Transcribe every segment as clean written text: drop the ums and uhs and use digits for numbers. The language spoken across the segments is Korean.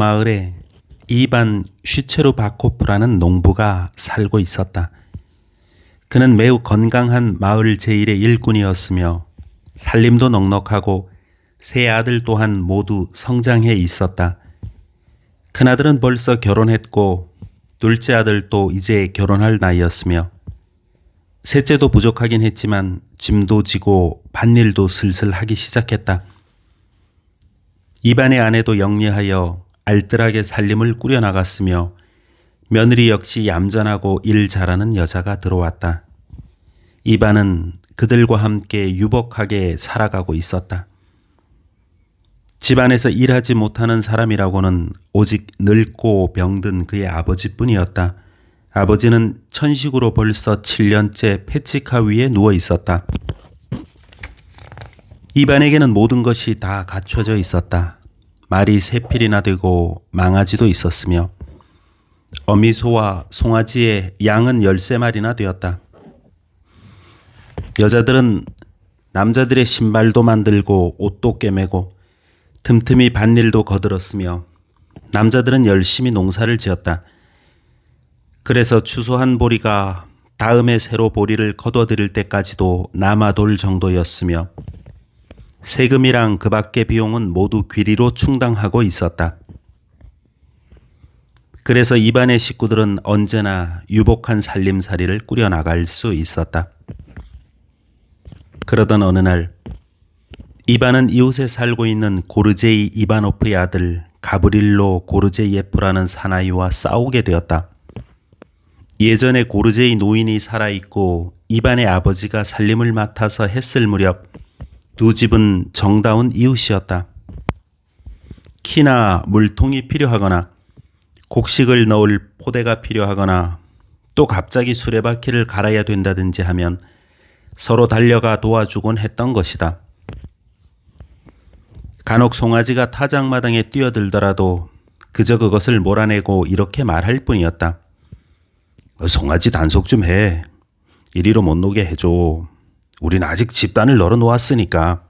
마을에 이반 슈체르바코프라는 농부가 살고 있었다. 그는 매우 건강한 마을 제1의 일꾼이었으며 살림도 넉넉하고 세 아들 또한 모두 성장해 있었다. 큰아들은 벌써 결혼했고 둘째 아들도 이제 결혼할 나이였으며 셋째도 부족하긴 했지만 짐도 지고 밭일도 슬슬 하기 시작했다. 이반의 아내도 영리하여 알뜰하게 살림을 꾸려나갔으며 며느리 역시 얌전하고 일 잘하는 여자가 들어왔다. 이반은 그들과 함께 유복하게 살아가고 있었다. 집안에서 일하지 못하는 사람이라고는 오직 늙고 병든 그의 아버지뿐이었다. 아버지는 천식으로 벌써 7년째 패치카 위에 누워 있었다. 이반에게는 모든 것이 다 갖춰져 있었다. 말이 3필이나 되고 망아지도 있었으며 어미소와 송아지의 양은 13마리나 되었다. 여자들은 남자들의 신발도 만들고 옷도 꿰매고 틈틈이 밭일도 거들었으며 남자들은 열심히 농사를 지었다. 그래서 추수한 보리가 다음에 새로 보리를 거둬들일 때까지도 남아돌 정도였으며 세금이랑 그 밖의 비용은 모두 귀리로 충당하고 있었다. 그래서 이반의 식구들은 언제나 유복한 살림살이를 꾸려나갈 수 있었다. 그러던 어느 날 이반은 이웃에 살고 있는 고르제이 이바노프의 아들 가브릴로 고르제이에프라는 사나이와 싸우게 되었다. 예전에 고르제이 노인이 살아있고 이반의 아버지가 살림을 맡아서 했을 무렵 두 집은 정다운 이웃이었다. 키나 물통이 필요하거나 곡식을 넣을 포대가 필요하거나 또 갑자기 수레바퀴를 갈아야 된다든지 하면 서로 달려가 도와주곤 했던 것이다. 간혹 송아지가 타작마당에 뛰어들더라도 그저 그것을 몰아내고 이렇게 말할 뿐이었다. 송아지 단속 좀 해. 이리로 못 오게 해줘. 우린 아직 집단을 널어놓았으니까.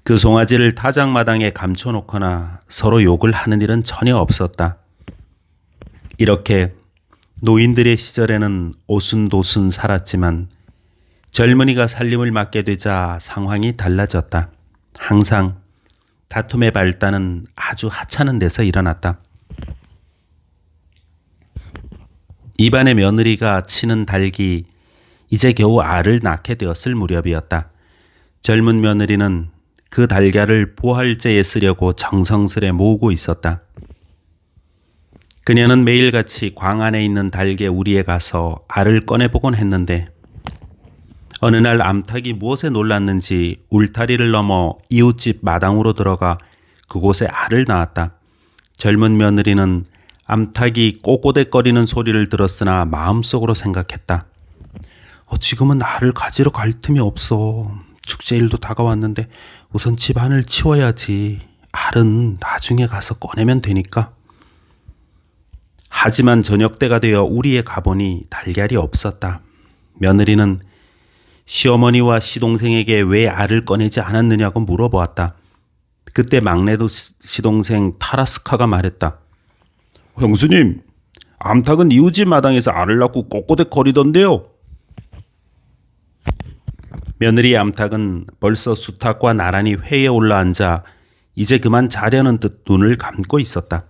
그 송아지를 타작마당에 감춰놓거나 서로 욕을 하는 일은 전혀 없었다. 이렇게 노인들의 시절에는 오순도순 살았지만 젊은이가 살림을 맡게 되자 상황이 달라졌다. 항상 다툼의 발단은 아주 하찮은 데서 일어났다. 이반의 며느리가 치는 닭이 이제 겨우 알을 낳게 되었을 무렵이었다. 젊은 며느리는 그 달걀을 부활제에 쓰려고 정성스레 모으고 있었다. 그녀는 매일같이 광 안에 있는 닭의 우리에 가서 알을 꺼내보곤 했는데 어느 날 암탉이 무엇에 놀랐는지 울타리를 넘어 이웃집 마당으로 들어가 그곳에 알을 낳았다. 젊은 며느리는 암탉이 꼬꼬대거리는 소리를 들었으나 마음속으로 생각했다. 지금은 알을 가지러 갈 틈이 없어. 축제일도 다가왔는데 우선 집안을 치워야지. 알은 나중에 가서 꺼내면 되니까. 하지만 저녁때가 되어 우리에 가보니 달걀이 없었다. 며느리는 시어머니와 시동생에게 왜 알을 꺼내지 않았느냐고 물어보았다. 그때 막내도 시동생 타라스카가 말했다. 형수님, 암탉은 이웃집 마당에서 알을 낳고 꼬꼬대 거리던데요. 며느리 암탉은 벌써 수탉과 나란히 회에 올라앉아 이제 그만 자려는 듯 눈을 감고 있었다.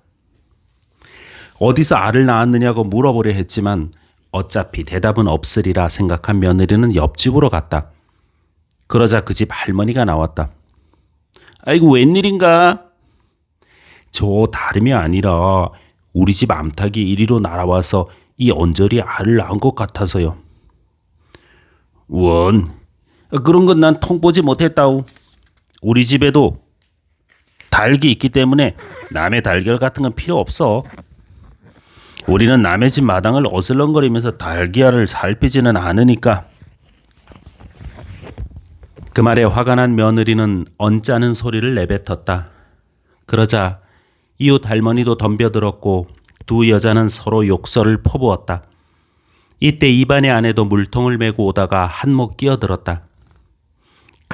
어디서 알을 낳았느냐고 물어보려 했지만 어차피 대답은 없으리라 생각한 며느리는 옆집으로 갔다. 그러자 그 집 할머니가 나왔다. 아이고 웬일인가? 저 다름이 아니라 우리 집 암탉이 이리로 날아와서 이 언저리 알을 낳은 것 같아서요. 원, 그런 건 난 통보지 못했다우. 우리 집에도 닭이 있기 때문에 남의 달걀 같은 건 필요 없어. 우리는 남의 집 마당을 어슬렁거리면서 달걀을 살피지는 않으니까. 그 말에 화가 난 며느리는 언짢은 소리를 내뱉었다. 그러자 이웃 할머니도 덤벼들었고 두 여자는 서로 욕설을 퍼부었다. 이때 이반의 아내도 물통을 메고 오다가 한몫 끼어들었다.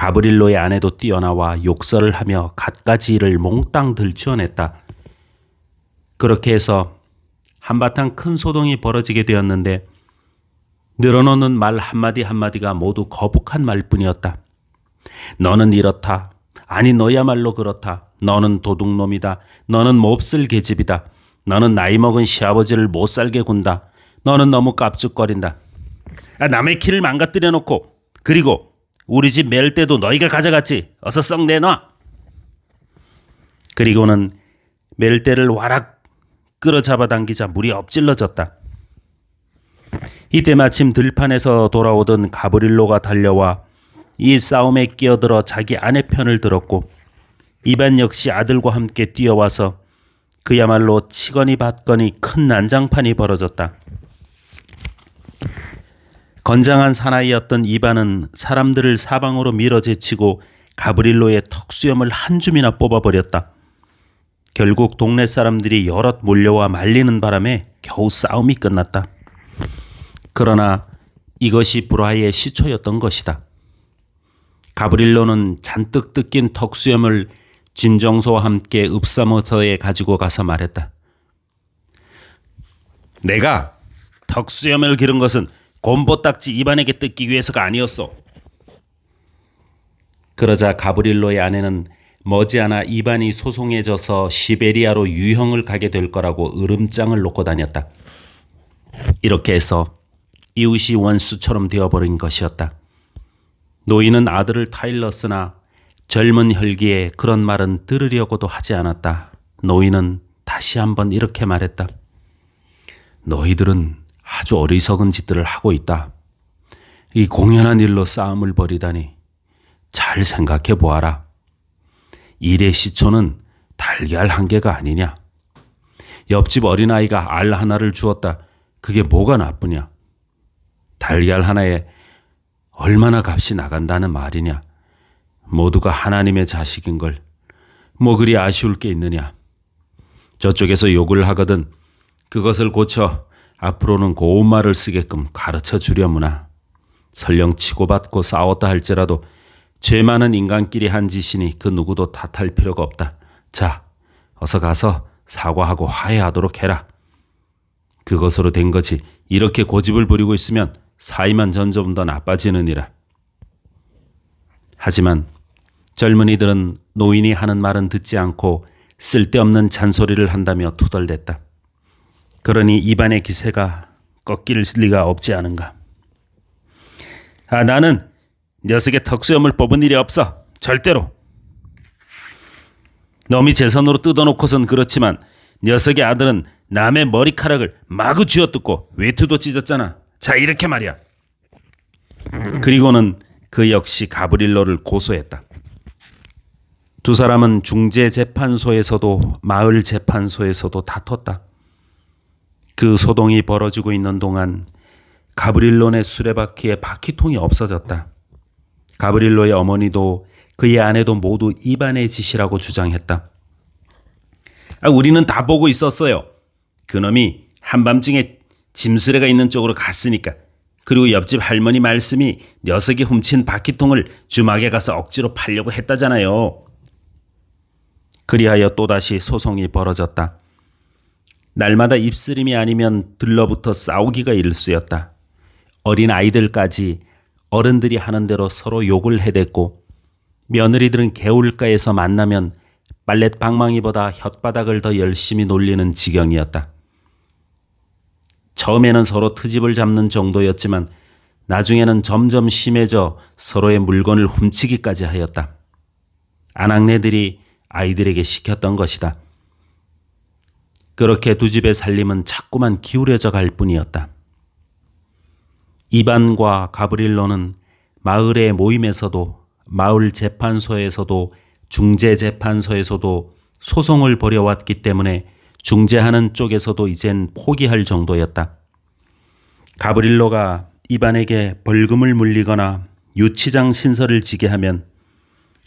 가브릴로의 아내도 뛰어나와 욕설을 하며 갖가지 일을 몽땅 들추어냈다. 그렇게 해서 한바탕 큰 소동이 벌어지게 되었는데 늘어놓는 말 한마디 한마디가 모두 거북한 말뿐이었다. 너는 이렇다. 아니 너야말로 그렇다. 너는 도둑놈이다. 너는 몹쓸 계집이다. 너는 나이 먹은 시아버지를 못살게 군다. 너는 너무 깝죽거린다. 남의 키를 망가뜨려 놓고 그리고 우리 집 멜때도 너희가 가져갔지. 어서 썩 내놔. 그리고는 멜때를 와락 끌어잡아 당기자 물이 엎질러졌다. 이때 마침 들판에서 돌아오던 가브릴로가 달려와 이 싸움에 끼어들어 자기 아내 편을 들었고 이반 역시 아들과 함께 뛰어와서 그야말로 치거니 받거니 큰 난장판이 벌어졌다. 건장한 사나이였던 이반은 사람들을 사방으로 밀어제치고 가브릴로의 턱수염을 한 줌이나 뽑아버렸다. 결국 동네 사람들이 여럿 몰려와 말리는 바람에 겨우 싸움이 끝났다. 그러나 이것이 불화의 시초였던 것이다. 가브릴로는 잔뜩 뜯긴 턱수염을 진정서와 함께 읍사모서에 가지고 가서 말했다. 내가 턱수염을 기른 것은 곰보딱지 이반에게 뜯기 위해서가 아니었어. 그러자 가브릴로의 아내는 머지않아 이반이 소송해져서 시베리아로 유형을 가게 될 거라고 으름장을 놓고 다녔다. 이렇게 해서 이웃이 원수처럼 되어버린 것이었다. 노인은 아들을 타일렀으나 젊은 혈기에 그런 말은 들으려고도 하지 않았다. 노인은 다시 한번 이렇게 말했다. 너희들은 아주 어리석은 짓들을 하고 있다. 이 공연한 일로 싸움을 벌이다니 잘 생각해 보아라. 일의 시초는 달걀 한 개가 아니냐. 옆집 어린아이가 알 하나를 주었다. 그게 뭐가 나쁘냐. 달걀 하나에 얼마나 값이 나간다는 말이냐. 모두가 하나님의 자식인 걸 뭐 그리 아쉬울 게 있느냐. 저쪽에서 욕을 하거든 그것을 고쳐 앞으로는 고운 말을 쓰게끔 가르쳐 주려무나. 설령 치고받고 싸웠다 할지라도 죄 많은 인간끼리 한 짓이니 그 누구도 탓할 필요가 없다. 자, 어서 가서 사과하고 화해하도록 해라. 그것으로 된 거지 이렇게 고집을 부리고 있으면 사이만 점점 더 나빠지느니라. 하지만 젊은이들은 노인이 하는 말은 듣지 않고 쓸데없는 잔소리를 한다며 투덜댔다. 그러니 이반의 기세가 꺾일 리가 없지 않은가. 나는 녀석의 턱수염을 뽑은 일이 없어. 절대로. 놈이 제 손으로 뜯어놓고선 그렇지만 녀석의 아들은 남의 머리카락을 마구 쥐어뜯고 외투도 찢었잖아. 자, 이렇게 말이야. 그리고는 그 역시 가브릴로를 고소했다. 두 사람은 중재재판소에서도 마을 재판소에서도 다퉜다. 그 소동이 벌어지고 있는 동안 가브릴로네 수레바퀴에 바퀴통이 없어졌다. 가브릴로의 어머니도 그의 아내도 모두 이반의 짓이라고 주장했다. 우리는 다 보고 있었어요. 그놈이 한밤중에 짐수레가 있는 쪽으로 갔으니까. 그리고 옆집 할머니 말씀이 녀석이 훔친 바퀴통을 주막에 가서 억지로 팔려고 했다잖아요. 그리하여 또다시 소송이 벌어졌다. 날마다 입쓰림이 아니면 들러붙어 싸우기가 일쑤였다. 어린 아이들까지 어른들이 하는 대로 서로 욕을 해댔고 며느리들은 개울가에서 만나면 빨랫 방망이보다 혓바닥을 더 열심히 놀리는 지경이었다. 처음에는 서로 트집을 잡는 정도였지만 나중에는 점점 심해져 서로의 물건을 훔치기까지 하였다. 아낙네들이 아이들에게 시켰던 것이다. 그렇게 두 집의 살림은 자꾸만 기울여져 갈 뿐이었다. 이반과 가브릴로는 마을의 모임에서도 마을 재판소에서도 중재재판소에서도 소송을 벌여왔기 때문에 중재하는 쪽에서도 이젠 포기할 정도였다. 가브릴로가 이반에게 벌금을 물리거나 유치장 신설을 지게 하면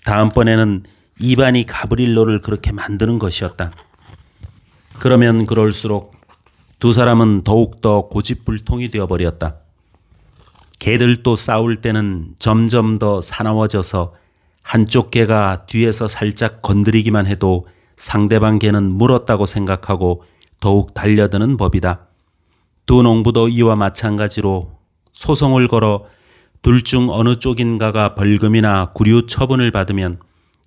다음번에는 이반이 가브릴로를 그렇게 만드는 것이었다. 그러면 그럴수록 두 사람은 더욱더 고집불통이 되어버렸다. 개들도 싸울 때는 점점 더 사나워져서 한쪽 개가 뒤에서 살짝 건드리기만 해도 상대방 개는 물었다고 생각하고 더욱 달려드는 법이다. 두 농부도 이와 마찬가지로 소송을 걸어 둘 중 어느 쪽인가가 벌금이나 구류 처분을 받으면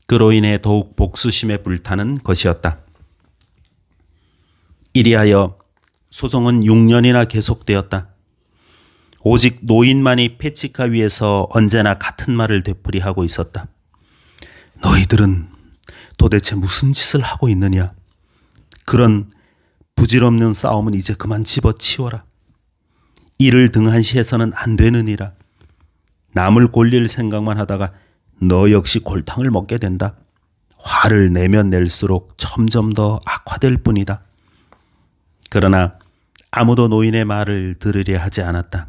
그로 인해 더욱 복수심에 불타는 것이었다. 이리하여 소송은 6년이나 계속되었다. 오직 노인만이 패치카 위에서 언제나 같은 말을 되풀이하고 있었다. 너희들은 도대체 무슨 짓을 하고 있느냐? 그런 부질없는 싸움은 이제 그만 집어치워라. 이를 등한시해서는 안 되느니라. 남을 골릴 생각만 하다가 너 역시 골탕을 먹게 된다. 화를 내면 낼수록 점점 더 악화될 뿐이다. 그러나 아무도 노인의 말을 들으려 하지 않았다.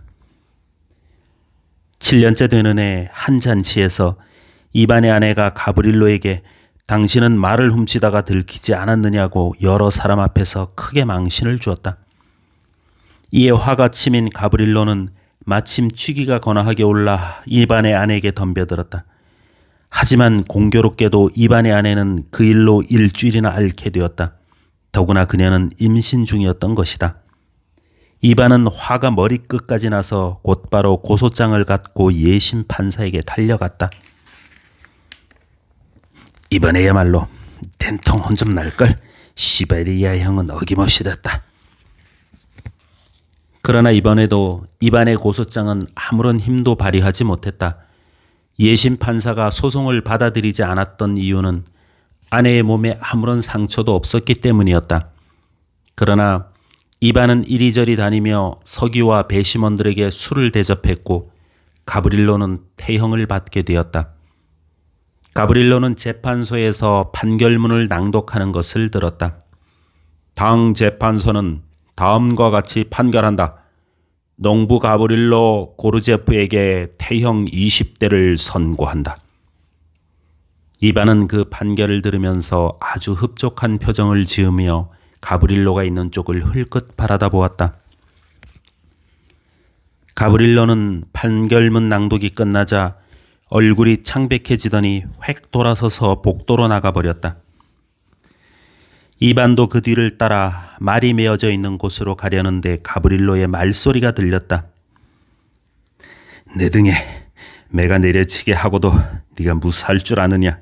7년째 되는 해 한 잔치에서 이반의 아내가 가브릴로에게 당신은 말을 훔치다가 들키지 않았느냐고 여러 사람 앞에서 크게 망신을 주었다. 이에 화가 치민 가브릴로는 마침 취기가 거나하게 올라 이반의 아내에게 덤벼들었다. 하지만 공교롭게도 이반의 아내는 그 일로 일주일이나 앓게 되었다. 더구나 그녀는 임신 중이었던 것이다. 이반은 화가 머리끝까지 나서 곧바로 고소장을 갖고 예심 판사에게 달려갔다. 이번에야말로 된통 혼 좀 날걸. 시베리아 형은 어김없이 됐다. 그러나 이번에도 이반의 고소장은 아무런 힘도 발휘하지 못했다. 예심 판사가 소송을 받아들이지 않았던 이유는 아내의 몸에 아무런 상처도 없었기 때문이었다. 그러나 이반은 이리저리 다니며 서기와 배심원들에게 술을 대접했고 가브릴로는 태형을 받게 되었다. 가브릴로는 재판소에서 판결문을 낭독하는 것을 들었다. 당 재판소는 다음과 같이 판결한다. 농부 가브릴로 고르제프에게 태형 20대를 선고한다. 이반은 그 판결을 들으면서 아주 흡족한 표정을 지으며 가브릴로가 있는 쪽을 흘끗 바라다 보았다. 가브릴로는 판결문 낭독이 끝나자 얼굴이 창백해지더니 획 돌아서서 복도로 나가버렸다. 이반도 그 뒤를 따라 말이 메어져 있는 곳으로 가려는데 가브릴로의 말소리가 들렸다. 내 등에 매가 내려치게 하고도 네가 무사할 줄 아느냐?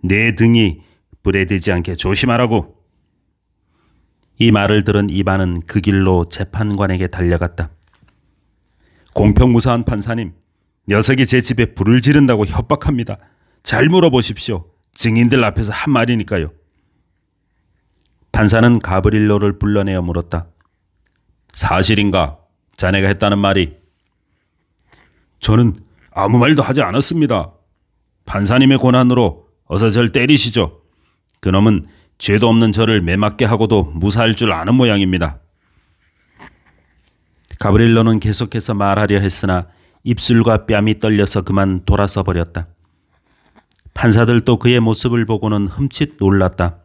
내 등이 불에 대지 않게 조심하라고. 이 말을 들은 이반은 그 길로 재판관에게 달려갔다. 공평무사한 판사님, 녀석이 제 집에 불을 지른다고 협박합니다. 잘 물어보십시오. 증인들 앞에서 한 말이니까요. 판사는 가브릴로를 불러내어 물었다. 사실인가? 자네가 했다는 말이? 저는 아무 말도 하지 않았습니다. 판사님의 권한으로 어서 절 때리시죠. 그놈은 죄도 없는 저를 매맞게 하고도 무사할 줄 아는 모양입니다. 가브릴로는 계속해서 말하려 했으나 입술과 뺨이 떨려서 그만 돌아서 버렸다. 판사들도 그의 모습을 보고는 흠칫 놀랐다.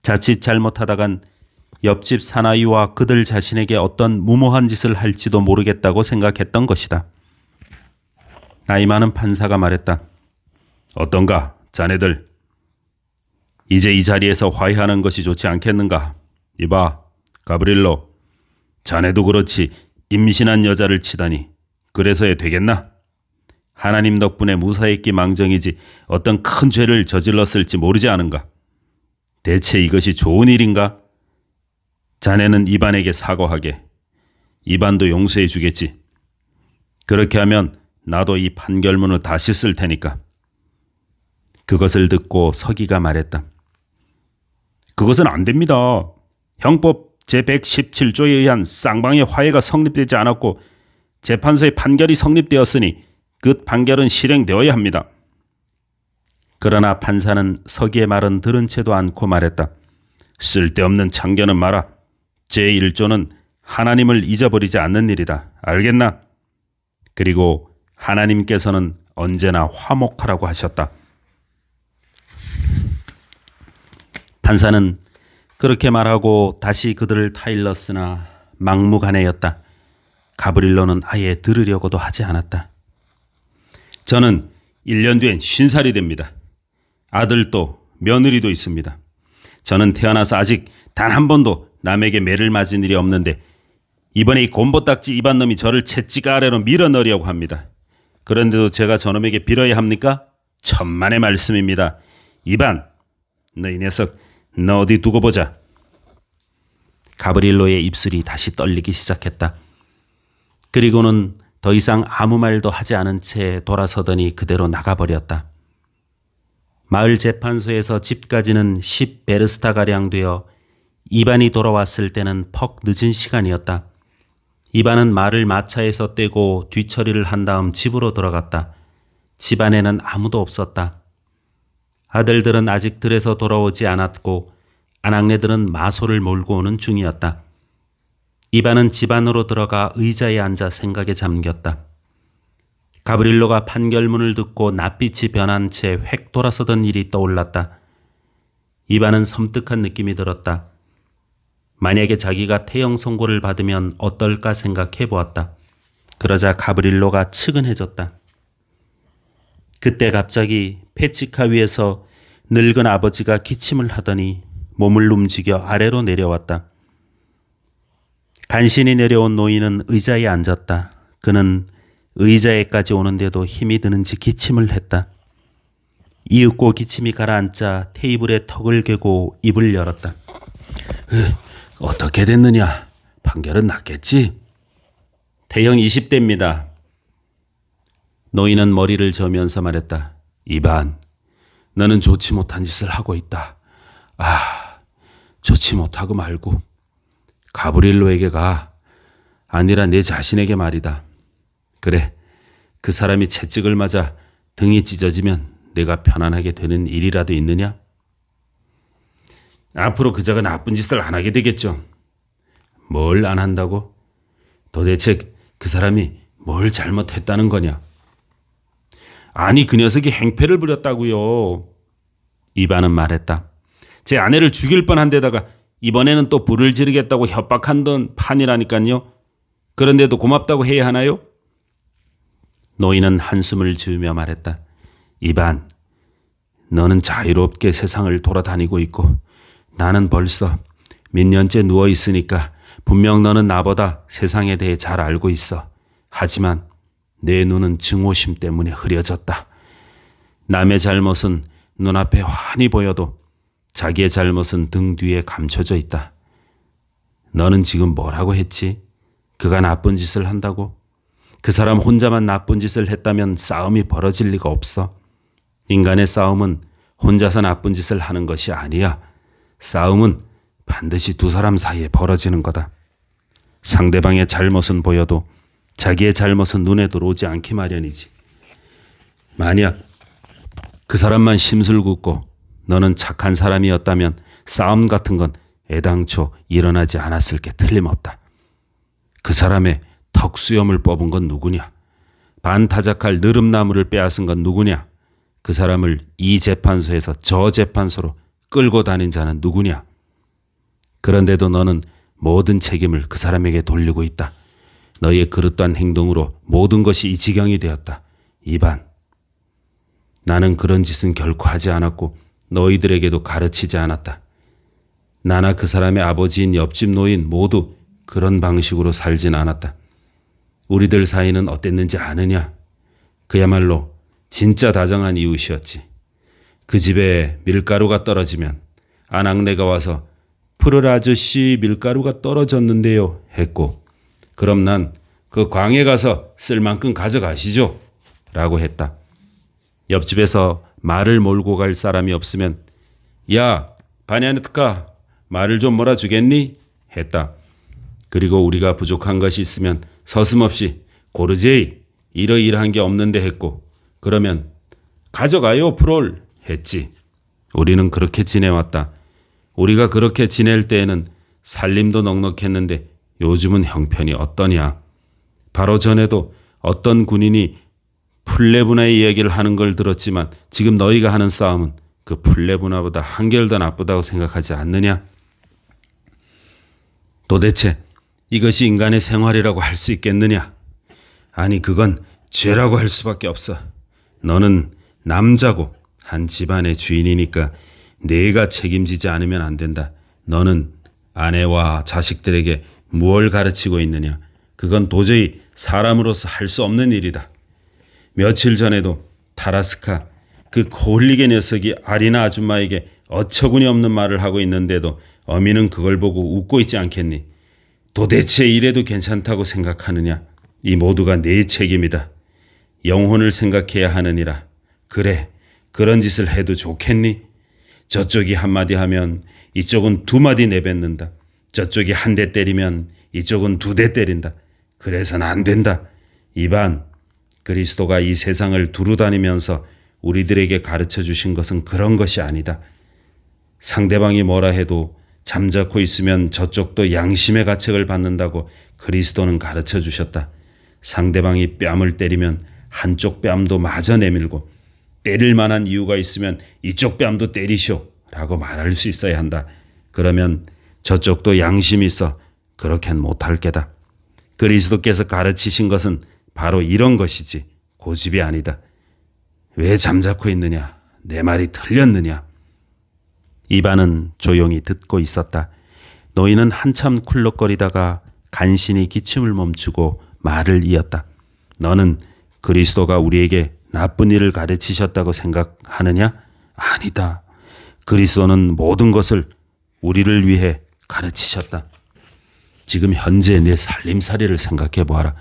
자칫 잘못하다간 옆집 사나이와 그들 자신에게 어떤 무모한 짓을 할지도 모르겠다고 생각했던 것이다. 나이 많은 판사가 말했다. 어떤가, 자네들. 이제 이 자리에서 화해하는 것이 좋지 않겠는가? 이봐, 가브릴로. 자네도 그렇지 임신한 여자를 치다니 그래서야 되겠나? 하나님 덕분에 무사했기 망정이지 어떤 큰 죄를 저질렀을지 모르지 않은가? 대체 이것이 좋은 일인가? 자네는 이반에게 사과하게. 이반도 용서해 주겠지. 그렇게 하면 나도 이 판결문을 다시 쓸 테니까. 그것을 듣고 서기가 말했다. 그것은 안 됩니다. 형법 제117조에 의한 쌍방의 화해가 성립되지 않았고 재판소의 판결이 성립되었으니 그 판결은 실행되어야 합니다. 그러나 판사는 서기의 말은 들은 채도 않고 말했다. 쓸데없는 참견은 마라. 제1조는 하나님을 잊어버리지 않는 일이다. 알겠나? 그리고 하나님께서는 언제나 화목하라고 하셨다. 판사는 그렇게 말하고 다시 그들을 타일렀으나 막무가내였다. 가브릴로는 아예 들으려고도 하지 않았다. 저는 1년 뒤엔 50살이 됩니다. 아들도 며느리도 있습니다. 저는 태어나서 아직 단 한 번도 남에게 매를 맞은 일이 없는데 이번에 이 곰보딱지 입안 놈이 저를 채찍 아래로 밀어넣으려고 합니다. 그런데도 제가 저놈에게 빌어야 합니까? 천만의 말씀입니다. 이반, 너 이 녀석, 너 어디 두고 보자. 가브리엘로의 입술이 다시 떨리기 시작했다. 그리고는 더 이상 아무 말도 하지 않은 채 돌아서더니 그대로 나가버렸다. 마을 재판소에서 집까지는 10베르스타가량 되어 이반이 돌아왔을 때는 퍽 늦은 시간이었다. 이반은 말을 마차에서 떼고 뒤처리를 한 다음 집으로 돌아갔다. 집 안에는 아무도 없었다. 아들들은 아직 들에서 돌아오지 않았고 아낙네들은 마소를 몰고 오는 중이었다. 이반은 집 안으로 들어가 의자에 앉아 생각에 잠겼다. 가브릴로가 판결문을 듣고 낯빛이 변한 채 획 돌아서던 일이 떠올랐다. 이반은 섬뜩한 느낌이 들었다. 만약에 자기가 태형 선고를 받으면 어떨까 생각해 보았다. 그러자 가브릴로가 측은해졌다. 그때 갑자기 페치카 위에서 늙은 아버지가 기침을 하더니 몸을 움직여 아래로 내려왔다. 간신히 내려온 노인은 의자에 앉았다. 그는 의자에까지 오는데도 힘이 드는지 기침을 했다. 이윽고 기침이 가라앉자 테이블에 턱을 개고 입을 열었다. 어떻게 됐느냐? 판결은 났겠지? 태형 20대입니다. 노인은 머리를 저으면서 말했다. 이반, 너는 좋지 못한 짓을 하고 있다. 좋지 못하고 말고 가브리엘로에게 가. 아니라 내 자신에게 말이다. 그래, 그 사람이 채찍을 맞아 등이 찢어지면 내가 편안하게 되는 일이라도 있느냐? 앞으로 그자가 나쁜 짓을 안 하게 되겠죠. 뭘 안 한다고? 도대체 그 사람이 뭘 잘못했다는 거냐? 아니, 그 녀석이 행패를 부렸다고요. 이반은 말했다. 제 아내를 죽일 뻔한 데다가 이번에는 또 불을 지르겠다고 협박한 판이라니까요. 그런데도 고맙다고 해야 하나요? 노인은 한숨을 지으며 말했다. 이반, 너는 자유롭게 세상을 돌아다니고 있고 나는 벌써 몇 년째 누워 있으니까 분명 너는 나보다 세상에 대해 잘 알고 있어. 하지만 내 눈은 증오심 때문에 흐려졌다. 남의 잘못은 눈앞에 환히 보여도 자기의 잘못은 등 뒤에 감춰져 있다. 너는 지금 뭐라고 했지? 그가 나쁜 짓을 한다고? 그 사람 혼자만 나쁜 짓을 했다면 싸움이 벌어질 리가 없어. 인간의 싸움은 혼자서 나쁜 짓을 하는 것이 아니야. 싸움은 반드시 두 사람 사이에 벌어지는 거다. 상대방의 잘못은 보여도 자기의 잘못은 눈에 들어오지 않기 마련이지. 만약 그 사람만 심술 굽고 너는 착한 사람이었다면 싸움 같은 건 애당초 일어나지 않았을 게 틀림없다. 그 사람의 턱수염을 뽑은 건 누구냐? 반타작할 느릅나무를 빼앗은 건 누구냐? 그 사람을 이 재판소에서 저 재판소로 끌고 다닌 자는 누구냐? 그런데도 너는 모든 책임을 그 사람에게 돌리고 있다. 너의 그릇된 행동으로 모든 것이 이 지경이 되었다. 이반, 나는 그런 짓은 결코 하지 않았고 너희들에게도 가르치지 않았다. 나나 그 사람의 아버지인 옆집 노인 모두 그런 방식으로 살진 않았다. 우리들 사이는 어땠는지 아느냐? 그야말로 진짜 다정한 이웃이었지. 그 집에 밀가루가 떨어지면 아낙네가 와서 푸르 아저씨 밀가루가 떨어졌는데요 했고, 그럼 난 그 광에 가서 쓸 만큼 가져가시죠 라고 했다. 옆집에서 말을 몰고 갈 사람이 없으면 야, 바냐네트카 말을 좀 몰아주겠니? 했다. 그리고 우리가 부족한 것이 있으면 서슴없이 고르제이 이러이러한 게 없는데 했고, 그러면 가져가요 프롤 했지. 우리는 그렇게 지내왔다. 우리가 그렇게 지낼 때에는 살림도 넉넉했는데 요즘은 형편이 어떠냐. 바로 전에도 어떤 군인이 풀레부나의 이야기를 하는 걸 들었지만 지금 너희가 하는 싸움은 그 풀레부나보다 한결 더 나쁘다고 생각하지 않느냐? 도대체 이것이 인간의 생활이라고 할 수 있겠느냐? 아니, 그건 죄라고 할 수밖에 없어. 너는 남자고 한 집안의 주인이니까 내가 책임지지 않으면 안 된다. 너는 아내와 자식들에게 무엇을 가르치고 있느냐? 그건 도저히 사람으로서 할 수 없는 일이다. 며칠 전에도 타라스카 그 코흘리게 녀석이 아리나 아줌마에게 어처구니 없는 말을 하고 있는데도 어미는 그걸 보고 웃고 있지 않겠니? 도대체 이래도 괜찮다고 생각하느냐? 이 모두가 내 책임이다. 영혼을 생각해야 하느니라. 그래, 그런 짓을 해도 좋겠니? 저쪽이 한마디 하면 이쪽은 두 마디 내뱉는다. 저쪽이 한 대 때리면 이쪽은 두 대 때린다. 그래서는 안 된다. 이반, 그리스도가 이 세상을 두루 다니면서 우리들에게 가르쳐 주신 것은 그런 것이 아니다. 상대방이 뭐라 해도 잠자코 있으면 저쪽도 양심의 가책을 받는다고 그리스도는 가르쳐 주셨다. 상대방이 뺨을 때리면 한쪽 뺨도 마저 내밀고 때릴 만한 이유가 있으면 이쪽 뺨도 때리시오 라고 말할 수 있어야 한다. 그러면 저쪽도 양심이 있어 그렇게는 못할 게다. 그리스도께서 가르치신 것은 바로 이런 것이지 고집이 아니다. 왜 잠자코 있느냐? 내 말이 틀렸느냐? 이반은 조용히 듣고 있었다. 노인은 한참 쿨럭거리다가 간신히 기침을 멈추고 말을 이었다. 너는 그리스도가 우리에게 나쁜 일을 가르치셨다고 생각하느냐? 아니다. 그리스도는 모든 것을 우리를 위해 가르치셨다. 지금 현재 내 살림살이를 생각해 보아라.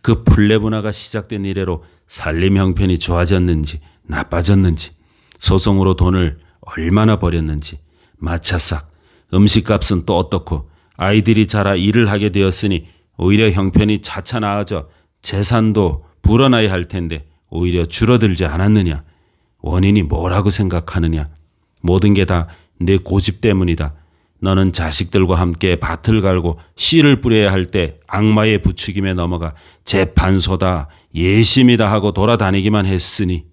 그 플레브나가 시작된 이래로 살림 형편이 좋아졌는지 나빠졌는지, 소송으로 돈을 얼마나 벌였는지, 마차싹, 음식값은 또 어떻고, 아이들이 자라 일을 하게 되었으니 오히려 형편이 차차 나아져 재산도 불어나야 할 텐데 오히려 줄어들지 않았느냐? 원인이 뭐라고 생각하느냐? 모든 게 다 내 고집 때문이다. 너는 자식들과 함께 밭을 갈고 씨를 뿌려야 할 때 악마의 부추김에 넘어가 재판소다, 예심이다 하고 돌아다니기만 했으니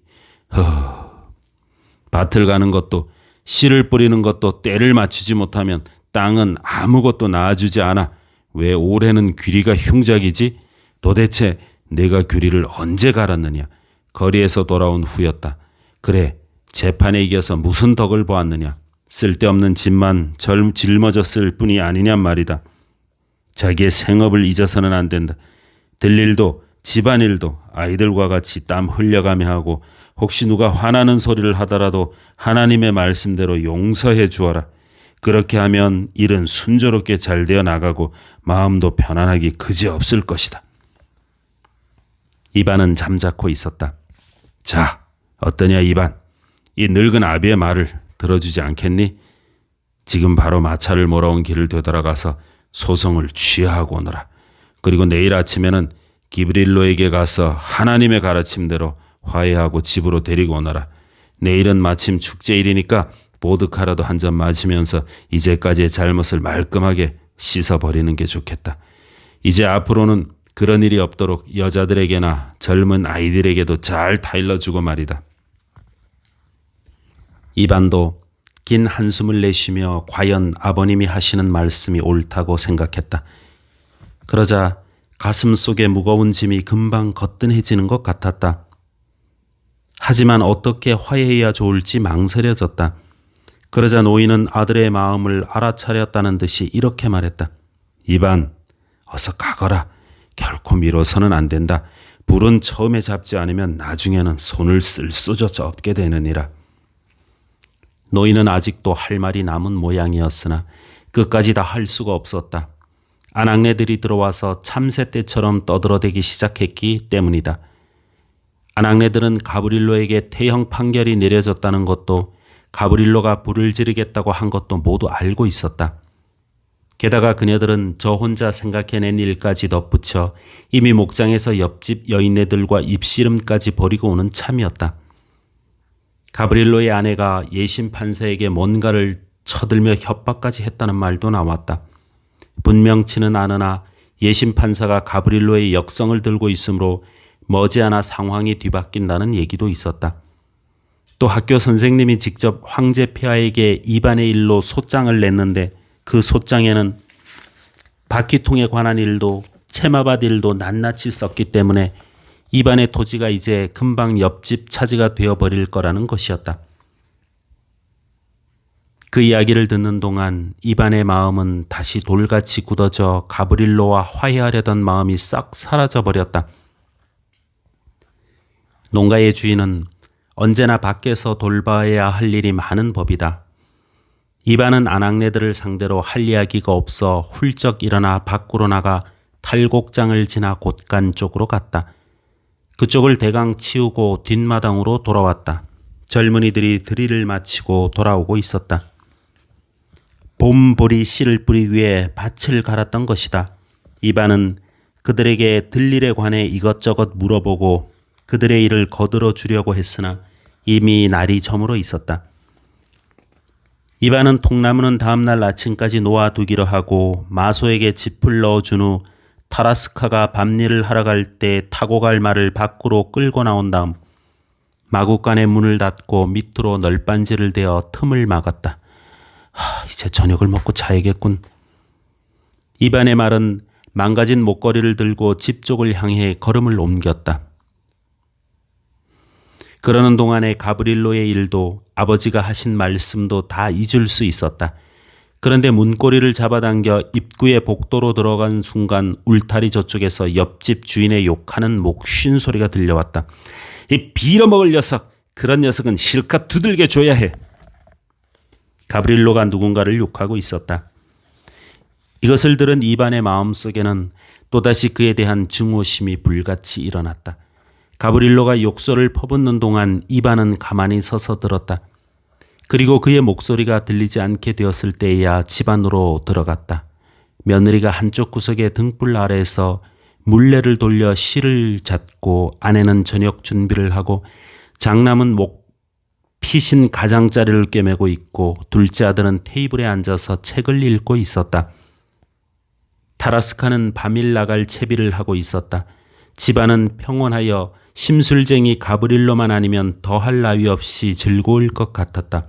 밭을 가는 것도 씨를 뿌리는 것도 때를 맞추지 못하면 땅은 아무것도 낳아주지 않아. 왜 올해는 귀리가 흉작이지? 도대체 내가 귀리를 언제 갈았느냐? 거리에서 돌아온 후였다. 그래, 재판에 이겨서 무슨 덕을 보았느냐? 쓸데없는 집만 짊어졌을 뿐이 아니냔 말이다. 자기의 생업을 잊어서는 안 된다. 들일도 집안일도 아이들과 같이 땀 흘려가며 하고, 혹시 누가 화나는 소리를 하더라도 하나님의 말씀대로 용서해 주어라. 그렇게 하면 일은 순조롭게 잘 되어 나가고 마음도 편안하기 그지없을 것이다. 이반은 잠자코 있었다. 자, 어떠냐 이반? 이 늙은 아비의 말을 들어주지 않겠니? 지금 바로 마차를 몰아온 길을 되돌아가서 소송을 취하하고 오너라. 그리고 내일 아침에는 기브릴로에게 가서 하나님의 가르침대로 화해하고 집으로 데리고 오너라. 내일은 마침 축제일이니까 보드카라도 한 잔 마시면서 이제까지의 잘못을 말끔하게 씻어버리는 게 좋겠다. 이제 앞으로는 그런 일이 없도록 여자들에게나 젊은 아이들에게도 잘 타일러주고 말이다. 이반도 긴 한숨을 내쉬며 과연 아버님이 하시는 말씀이 옳다고 생각했다. 그러자 가슴 속에 무거운 짐이 금방 거뜬해지는 것 같았다. 하지만 어떻게 화해해야 좋을지 망설여졌다. 그러자 노인은 아들의 마음을 알아차렸다는 듯이 이렇게 말했다. 이반, 어서 가거라. 결코 미뤄서는 안 된다. 불은 처음에 잡지 않으면 나중에는 손을 쓸 수조차 없게 되느니라. 노인은 아직도 할 말이 남은 모양이었으나 끝까지 다 할 수가 없었다. 아낙네들이 들어와서 참새 떼처럼 떠들어대기 시작했기 때문이다. 아낙네들은 가브릴로에게 태형 판결이 내려졌다는 것도, 가브릴로가 불을 지르겠다고 한 것도 모두 알고 있었다. 게다가 그녀들은 저 혼자 생각해낸 일까지 덧붙여 이미 목장에서 옆집 여인네들과 입씨름까지 벌이고 오는 참이었다. 가브릴로의 아내가 예심 판사에게 뭔가를 쳐들며 협박까지 했다는 말도 나왔다. 분명치는 않으나 예심 판사가 가브릴로의 역성을 들고 있으므로 머지않아 상황이 뒤바뀐다는 얘기도 있었다. 또 학교 선생님이 직접 황제 폐하에게 이반의 일로 소장을 냈는데 그 소장에는 바퀴통에 관한 일도 채마밭 일도 낱낱이 썼기 때문에 입안의 토지가 이제 금방 옆집 차지가 되어버릴 거라는 것이었다. 그 이야기를 듣는 동안 입안의 마음은 다시 돌같이 굳어져 가브릴로와 화해하려던 마음이 싹 사라져버렸다. 농가의 주인은 언제나 밖에서 돌봐야 할 일이 많은 법이다. 이반은 아낙네들을 상대로 할 이야기가 없어 훌쩍 일어나 밖으로 나가 탈곡장을 지나 곳간 쪽으로 갔다. 그쪽을 대강 치우고 뒷마당으로 돌아왔다. 젊은이들이 드릴을 마치고 돌아오고 있었다. 봄보리 씨를 뿌리 위에 밭을 갈았던 것이다. 이반은 그들에게 들일에 관해 이것저것 물어보고 그들의 일을 거들어 주려고 했으나 이미 날이 저물어 있었다. 이반은 통나무는 다음날 아침까지 놓아두기로 하고 마소에게 짚을 넣어준 후 타라스카가 밤일을 하러 갈 때 타고 갈 말을 밖으로 끌고 나온 다음 마구간의 문을 닫고 밑으로 널빤지를 대어 틈을 막았다. 이제 저녁을 먹고 자야겠군. 이반의 말은 망가진 목걸이를 들고 집 쪽을 향해 걸음을 옮겼다. 그러는 동안에 가브릴로의 일도 아버지가 하신 말씀도 다 잊을 수 있었다. 그런데 문고리를 잡아당겨 입구의 복도로 들어간 순간 울타리 저쪽에서 옆집 주인의 욕하는 목쉰 소리가 들려왔다. 이 빌어먹을 녀석! 그런 녀석은 실컷 두들겨 줘야 해. 가브릴로가 누군가를 욕하고 있었다. 이것을 들은 이반의 마음속에는 또다시 그에 대한 증오심이 불같이 일어났다. 가브릴로가 욕설을 퍼붓는 동안 이반은 가만히 서서 들었다. 그리고 그의 목소리가 들리지 않게 되었을 때에야 집 안으로 들어갔다. 며느리가 한쪽 구석의 등불 아래에서 물레를 돌려 실을 잣고 아내는 저녁 준비를 하고 장남은 피신 가장자리를 꿰매고 있고 둘째 아들은 테이블에 앉아서 책을 읽고 있었다. 타라스카는 밤일 나갈 채비를 하고 있었다. 집안은 평온하여 심술쟁이 가브릴로만 아니면 더할 나위 없이 즐거울 것 같았다.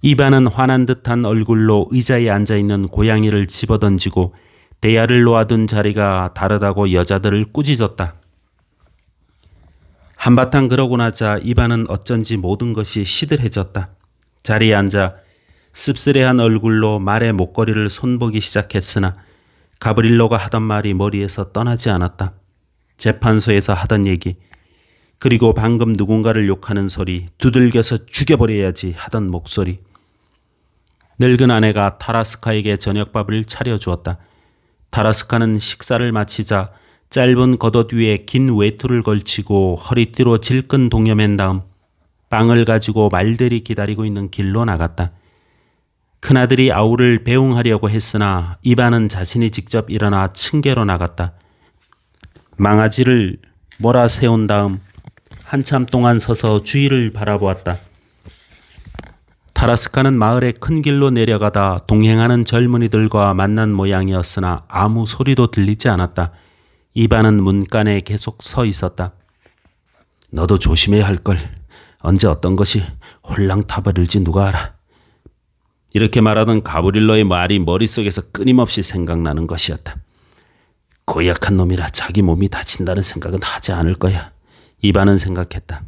이반은 화난 듯한 얼굴로 의자에 앉아있는 고양이를 집어던지고 대야를 놓아둔 자리가 다르다고 여자들을 꾸짖었다. 한바탕 그러고 나자 이반은 어쩐지 모든 것이 시들해졌다. 자리에 앉아 씁쓸해한 얼굴로 말의 목걸이를 손보기 시작했으나 가브릴로가 하던 말이 머리에서 떠나지 않았다. 재판소에서 하던 얘기, 그리고 방금 누군가를 욕하는 소리, 두들겨서 죽여버려야지 하던 목소리. 늙은 아내가 타라스카에게 저녁밥을 차려주었다. 타라스카는 식사를 마치자 짧은 겉옷 위에 긴 외투를 걸치고 허리띠로 질끈 동여맨 다음 빵을 가지고 말들이 기다리고 있는 길로 나갔다. 큰아들이 아우를 배웅하려고 했으나 이반은 자신이 직접 일어나 층계로 나갔다. 망아지를 몰아세운 다음 한참 동안 서서 주위를 바라보았다. 타라스카는 마을의 큰 길로 내려가다 동행하는 젊은이들과 만난 모양이었으나 아무 소리도 들리지 않았다. 이반은 문간에 계속 서 있었다. 너도 조심해야 할걸. 언제 어떤 것이 홀랑 타버릴지 누가 알아. 이렇게 말하던 가브릴로의 말이 머릿속에서 끊임없이 생각나는 것이었다. 고약한 놈이라 자기 몸이 다친다는 생각은 하지 않을 거야. 이반은 생각했다.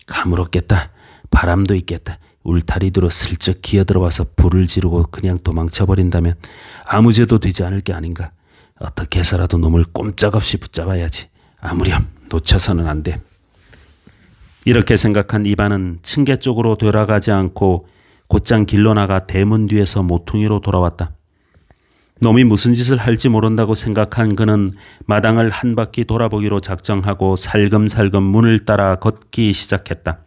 가물었겠다. 바람도 있겠다. 울타리 뒤로 슬쩍 기어들어와서 불을 지르고 그냥 도망쳐버린다면 아무 죄도 되지 않을 게 아닌가. 어떻게 해서라도 놈을 꼼짝없이 붙잡아야지. 아무렴 놓쳐서는 안 돼. 이렇게 생각한 이반은 층계 쪽으로 돌아가지 않고 곧장 길로 나가 대문 뒤에서 모퉁이로 돌아왔다. 놈이 무슨 짓을 할지 모른다고 생각한 그는 마당을 한 바퀴 돌아보기로 작정하고 살금살금 문을 따라 걷기 시작했다.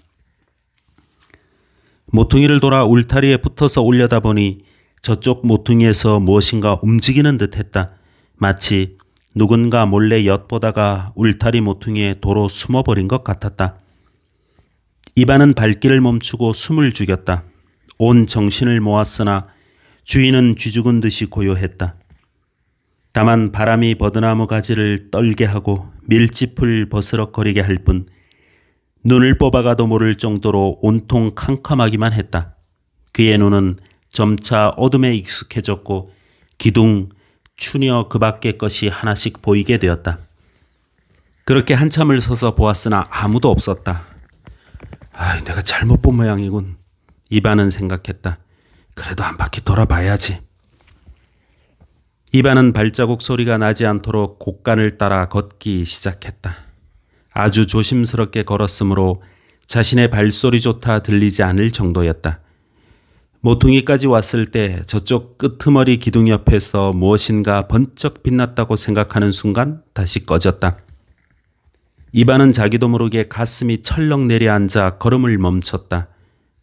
모퉁이를 돌아 울타리에 붙어서 올려다보니 저쪽 모퉁이에서 무엇인가 움직이는 듯했다. 마치 누군가 몰래 엿보다가 울타리 모퉁이에 도로 숨어버린 것 같았다. 이반은 발길을 멈추고 숨을 죽였다. 온 정신을 모았으나 주인은 쥐죽은 듯이 고요했다. 다만 바람이 버드나무 가지를 떨게 하고 밀짚을 버스럭거리게 할 뿐 눈을 뽑아가도 모를 정도로 온통 캄캄하기만 했다. 그의 눈은 점차 어둠에 익숙해졌고 기둥, 추녀 그 밖의 것이 하나씩 보이게 되었다. 그렇게 한참을 서서 보았으나 아무도 없었다. 내가 잘못 본 모양이군. 이반은 생각했다. 그래도 한 바퀴 돌아봐야지. 이반은 발자국 소리가 나지 않도록 곡간을 따라 걷기 시작했다. 아주 조심스럽게 걸었으므로 자신의 발소리조차 들리지 않을 정도였다. 모퉁이까지 왔을 때 저쪽 끄트머리 기둥 옆에서 무엇인가 번쩍 빛났다고 생각하는 순간 다시 꺼졌다. 이반은 자기도 모르게 가슴이 철렁 내려앉아 걸음을 멈췄다.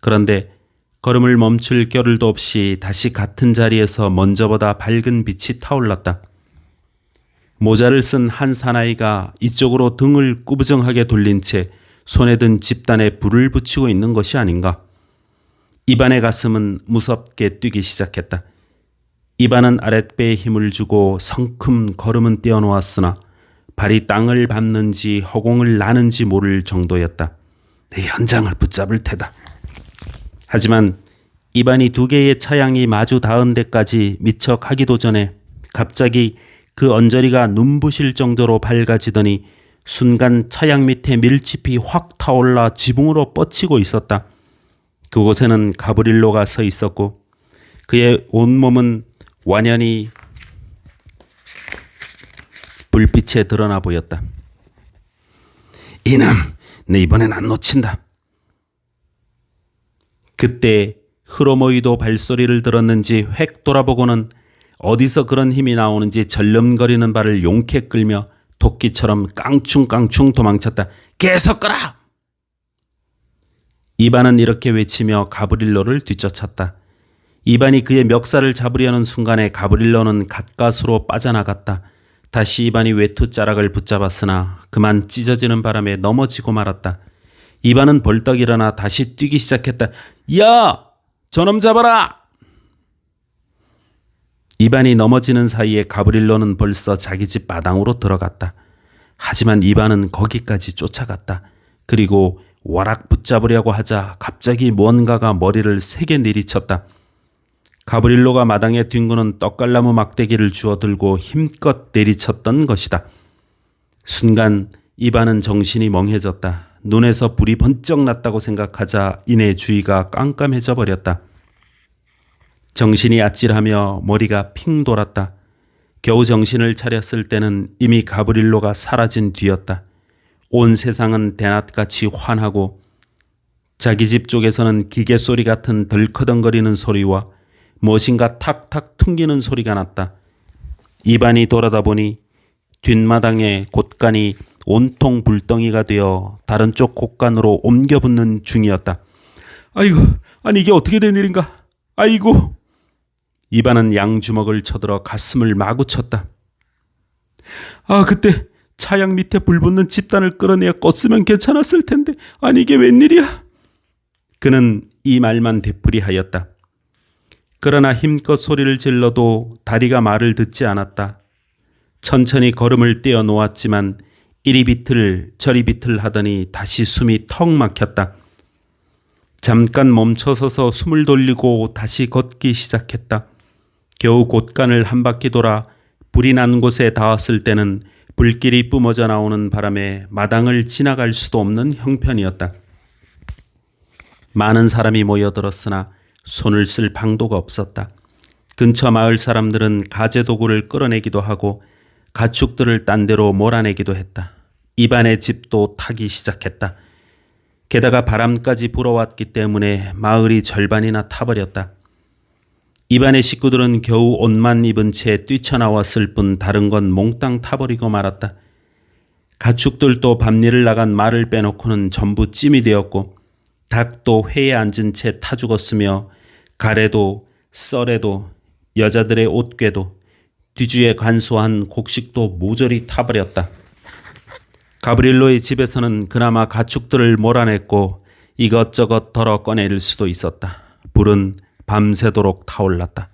그런데 걸음을 멈출 겨를도 없이 다시 같은 자리에서 먼저보다 밝은 빛이 타올랐다. 모자를 쓴 한 사나이가 이쪽으로 등을 꾸부정하게 돌린 채 손에 든 집단에 불을 붙이고 있는 것이 아닌가. 이반의 가슴은 무섭게 뛰기 시작했다. 이반은 아랫배에 힘을 주고 성큼 걸음은 떼어놓았으나 발이 땅을 밟는지 허공을 나는지 모를 정도였다. 내 현장을 붙잡을 테다. 하지만 이반이 두 개의 차양이 마주 닿은 데까지 미처 가기도 전에 갑자기 그 언저리가 눈부실 정도로 밝아지더니 순간 차양 밑에 밀짚이 확 타올라 지붕으로 뻗치고 있었다. 그곳에는 가브릴로가 서 있었고 그의 온몸은 완연히 불빛에 드러나 보였다. 이놈, 내 이번엔 안 놓친다. 그때 흐로모이도 발소리를 들었는지 획 돌아보고는 어디서 그런 힘이 나오는지 절름거리는 발을 용케 끌며 토끼처럼 깡충깡충 도망쳤다. 계속 가라! 이반은 이렇게 외치며 가브릴로를 뒤쫓았다. 이반이 그의 멱살을 잡으려는 순간에 가브릴로는 갓갓으로 빠져나갔다. 다시 이반이 외투자락을 붙잡았으나 그만 찢어지는 바람에 넘어지고 말았다. 이반은 벌떡 일어나 다시 뛰기 시작했다. 야! 저놈 잡아라! 이반이 넘어지는 사이에 가브릴로는 벌써 자기 집 마당으로 들어갔다. 하지만 이반은 거기까지 쫓아갔다. 그리고 와락 붙잡으려고 하자 갑자기 무언가가 머리를 세게 내리쳤다. 가브릴로가 마당에 뒹구는 떡갈나무 막대기를 주워들고 힘껏 내리쳤던 것이다. 순간 이반은 정신이 멍해졌다. 눈에서 불이 번쩍 났다고 생각하자 이내 주위가 깜깜해져 버렸다. 정신이 아찔하며 머리가 핑 돌았다. 겨우 정신을 차렸을 때는 이미 가브릴로가 사라진 뒤였다. 온 세상은 대낮같이 환하고 자기 집 쪽에서는 기계 소리 같은 덜커덩거리는 소리와 무엇인가 탁탁 퉁기는 소리가 났다. 이반이 돌아다 보니 뒷마당의 곳간이 온통 불덩이가 되어 다른 쪽 곳간으로 옮겨 붙는 중이었다. 아이고, 아니 이게 어떻게 된 일인가? 아이고. 이반은 양주먹을 쳐들어 가슴을 마구 쳤다. 그때 차양 밑에 불 붙는 집단을 끌어내어 껐으면 괜찮았을 텐데 아니 이게 웬일이야? 그는 이 말만 되풀이하였다. 그러나 힘껏 소리를 질러도 다리가 말을 듣지 않았다. 천천히 걸음을 떼어 놓았지만 이리 비틀 저리 비틀 하더니 다시 숨이 턱 막혔다. 잠깐 멈춰서서 숨을 돌리고 다시 걷기 시작했다. 겨우 곳간을 한 바퀴 돌아 불이 난 곳에 닿았을 때는 불길이 뿜어져 나오는 바람에 마당을 지나갈 수도 없는 형편이었다. 많은 사람이 모여들었으나 손을 쓸 방도가 없었다. 근처 마을 사람들은 가재도구를 끌어내기도 하고 가축들을 딴 데로 몰아내기도 했다. 이반의 집도 타기 시작했다. 게다가 바람까지 불어왔기 때문에 마을이 절반이나 타버렸다. 이반의 식구들은 겨우 옷만 입은 채 뛰쳐나왔을 뿐 다른 건 몽땅 타버리고 말았다. 가축들도 밤일을 나간 말을 빼놓고는 전부 찜이 되었고 닭도 회에 앉은 채 타 죽었으며 가래도 썰에도 여자들의 옷궤도 뒤주에 간소한 곡식도 모조리 타버렸다. 가브릴로의 집에서는 그나마 가축들을 몰아냈고 이것저것 덜어 꺼낼 수도 있었다. 불은 밤새도록 타올랐다.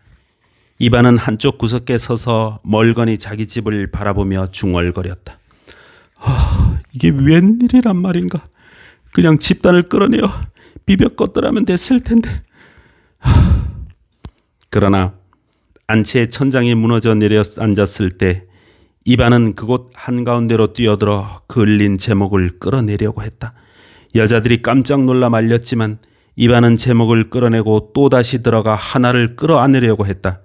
이반은 한쪽 구석에 서서 멀거니 자기 집을 바라보며 중얼거렸다. 이게 웬일이란 말인가. 그냥 집단을 끌어내어 비벼 껐더라면 됐을 텐데. 그러나 안채의 천장이 무너져 내려 앉았을 때 이반은 그곳 한가운데로 뛰어들어 그을린 제목을 끌어내려고 했다. 여자들이 깜짝 놀라 말렸지만 이반은 제목을 끌어내고 또다시 들어가 하나를 끌어안으려고 했다.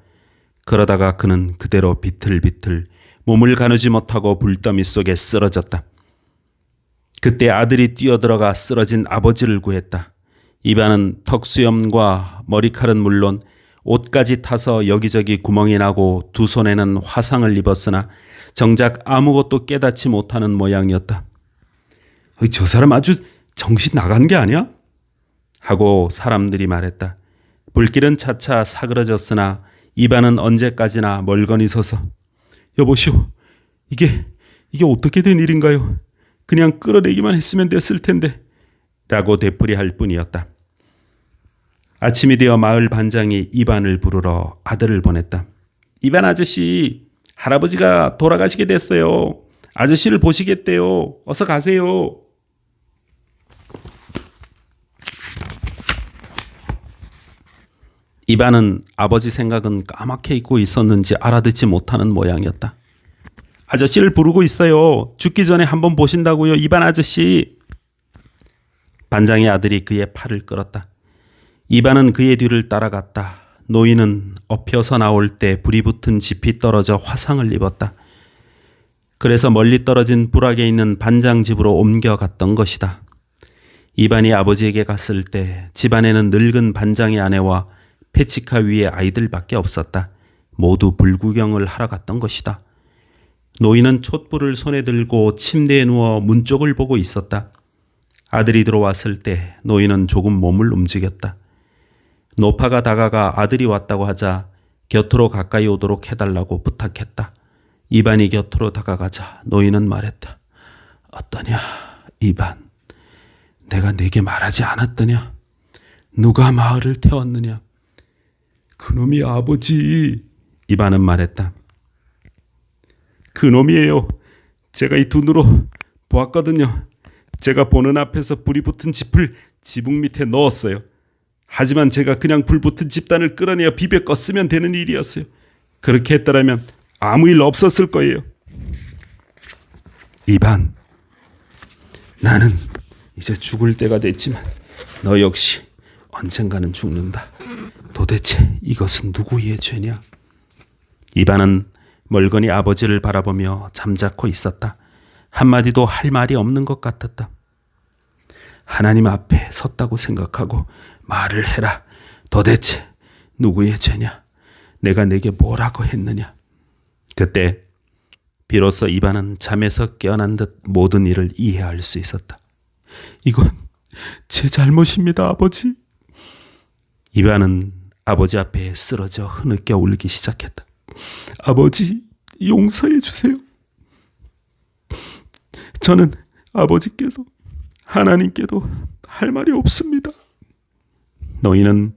그러다가 그는 그대로 비틀비틀 몸을 가누지 못하고 불더미 속에 쓰러졌다. 그때 아들이 뛰어들어가 쓰러진 아버지를 구했다. 이반은 턱수염과 머리칼은 물론 옷까지 타서 여기저기 구멍이 나고 두 손에는 화상을 입었으나 정작 아무것도 깨닫지 못하는 모양이었다. 저 사람 아주 정신 나간 게 아니야? 하고 사람들이 말했다. 불길은 차차 사그러졌으나 이반은 언제까지나 멀거니 서서 여보시오, 이게 어떻게 된 일인가요? 그냥 끌어내기만 했으면 됐을 텐데 라고 되풀이할 뿐이었다. 아침이 되어 마을 반장이 이반을 부르러 아들을 보냈다. 이반 아저씨, 할아버지가 돌아가시게 됐어요. 아저씨를 보시겠대요. 어서 가세요. 이반은 아버지 생각은 까맣게 잊고 있었는지 알아듣지 못하는 모양이었다. 아저씨를 부르고 있어요. 죽기 전에 한번 보신다고요, 이반 아저씨. 반장의 아들이 그의 팔을 끌었다. 이반은 그의 뒤를 따라갔다. 노인은 엎혀서 나올 때 불이 붙은 짚이 떨어져 화상을 입었다. 그래서 멀리 떨어진 부락에 있는 반장 집으로 옮겨갔던 것이다. 이반이 아버지에게 갔을 때 집안에는 늙은 반장의 아내와 페치카 위에 아이들밖에 없었다. 모두 불구경을 하러 갔던 것이다. 노인은 촛불을 손에 들고 침대에 누워 문 쪽을 보고 있었다. 아들이 들어왔을 때 노인은 조금 몸을 움직였다. 노파가 다가가 아들이 왔다고 하자 곁으로 가까이 오도록 해달라고 부탁했다. 이반이 곁으로 다가가자 노인은 말했다. 어떠냐, 이반. 내가 네게 말하지 않았더냐? 누가 마을을 태웠느냐? 그놈이 아버지. 이반은 말했다. 그놈이에요. 제가 이 두 눈으로 보았거든요. 제가 보는 앞에서 불이 붙은 짚을 지붕 밑에 넣었어요. 하지만 제가 그냥 불 붙은 집단을 끌어내어 비벼 껐으면 되는 일이었어요. 그렇게 했더라면 아무 일 없었을 거예요. 이반, 나는 이제 죽을 때가 됐지만 너 역시 언젠가는 죽는다. 도대체 이것은 누구의 죄냐? 이반은 멀거니 아버지를 바라보며 잠자코 있었다. 한마디도 할 말이 없는 것 같았다. 하나님 앞에 섰다고 생각하고 말을 해라. 도대체 누구의 죄냐? 내가 내게 뭐라고 했느냐? 그때 비로소 이반은 잠에서 깨어난 듯 모든 일을 이해할 수 있었다. 이건 제 잘못입니다, 아버지. 이반은 아버지 앞에 쓰러져 흐느껴 울기 시작했다. 아버지, 용서해 주세요. 저는 아버지께도 하나님께도 할 말이 없습니다. 노인은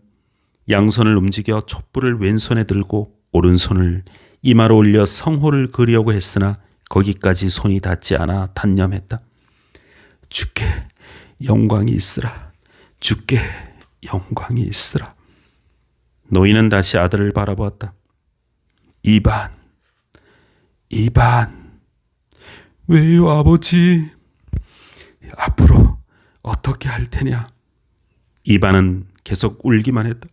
양손을 움직여 촛불을 왼손에 들고 오른손을 이마로 올려 성호를 그리려고 했으나 거기까지 손이 닿지 않아 단념했다. 주께 영광이 있으라. 주께 영광이 있으라. 노인은 다시 아들을 바라보았다. 이반. 왜요, 아버지? 앞으로 어떻게 할 테냐? 이반은 계속 울기만 했다.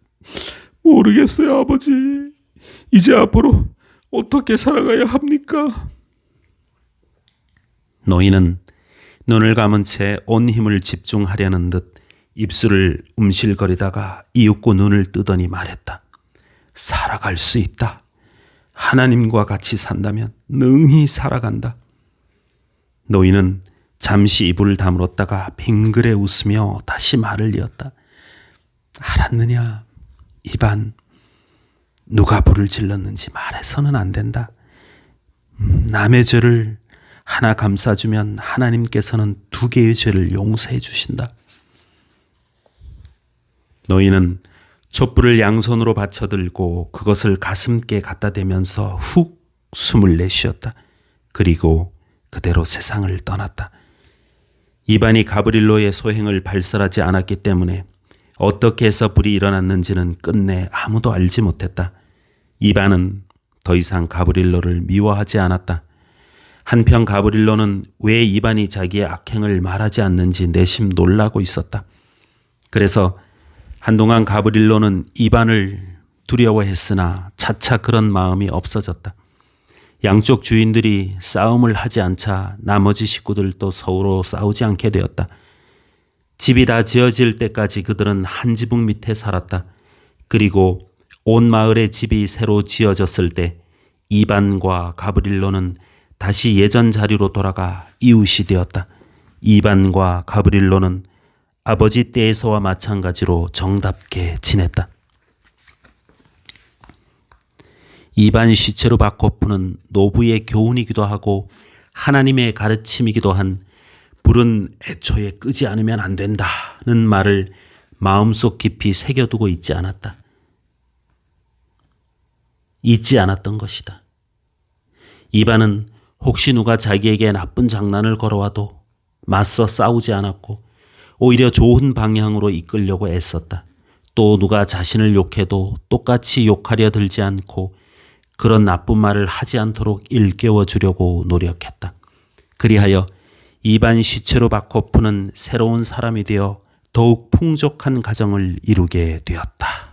모르겠어요, 아버지. 이제 앞으로 어떻게 살아가야 합니까? 노인은 눈을 감은 채 온 힘을 집중하려는 듯 입술을 움실거리다가 이윽고 눈을 뜨더니 말했다. 살아갈 수 있다. 하나님과 같이 산다면 능히 살아간다. 노인은 잠시 입을 다물었다가 빙그레 웃으며 다시 말을 이었다. 알았느냐, 이반. 누가 불을 질렀는지 말해서는 안 된다. 남의 죄를 하나 감싸주면 하나님께서는 두 개의 죄를 용서해 주신다. 노인은 촛불을 양손으로 받쳐들고 그것을 가슴께 갖다 대면서 훅 숨을 내쉬었다. 그리고 그대로 세상을 떠났다. 이반이 가브릴로의 소행을 발설하지 않았기 때문에 어떻게 해서 불이 일어났는지는 끝내 아무도 알지 못했다. 이반은 더 이상 가브릴로를 미워하지 않았다. 한편 가브릴로는 왜 이반이 자기의 악행을 말하지 않는지 내심 놀라고 있었다. 그래서 한동안 가브릴로는 이반을 두려워했으나 차차 그런 마음이 없어졌다. 양쪽 주인들이 싸움을 하지 않자 나머지 식구들도 서로 싸우지 않게 되었다. 집이 다 지어질 때까지 그들은 한 지붕 밑에 살았다. 그리고 온 마을의 집이 새로 지어졌을 때 이반과 가브릴로는 다시 예전 자리로 돌아가 이웃이 되었다. 이반과 가브릴로는 아버지 때에서와 마찬가지로 정답게 지냈다. 이반 시체르바코프는 노부의 교훈이기도 하고 하나님의 가르침이기도 한 불은 애초에 끄지 않으면 안 된다는 말을 마음속 깊이 새겨두고 있지 않았던 것이다. 이반은 혹시 누가 자기에게 나쁜 장난을 걸어와도 맞서 싸우지 않았고 오히려 좋은 방향으로 이끌려고 애썼다. 또 누가 자신을 욕해도 똑같이 욕하려 들지 않고 그런 나쁜 말을 하지 않도록 일깨워 주려고 노력했다. 그리하여 이반 시체르바코프는 새로운 사람이 되어 더욱 풍족한 가정을 이루게 되었다.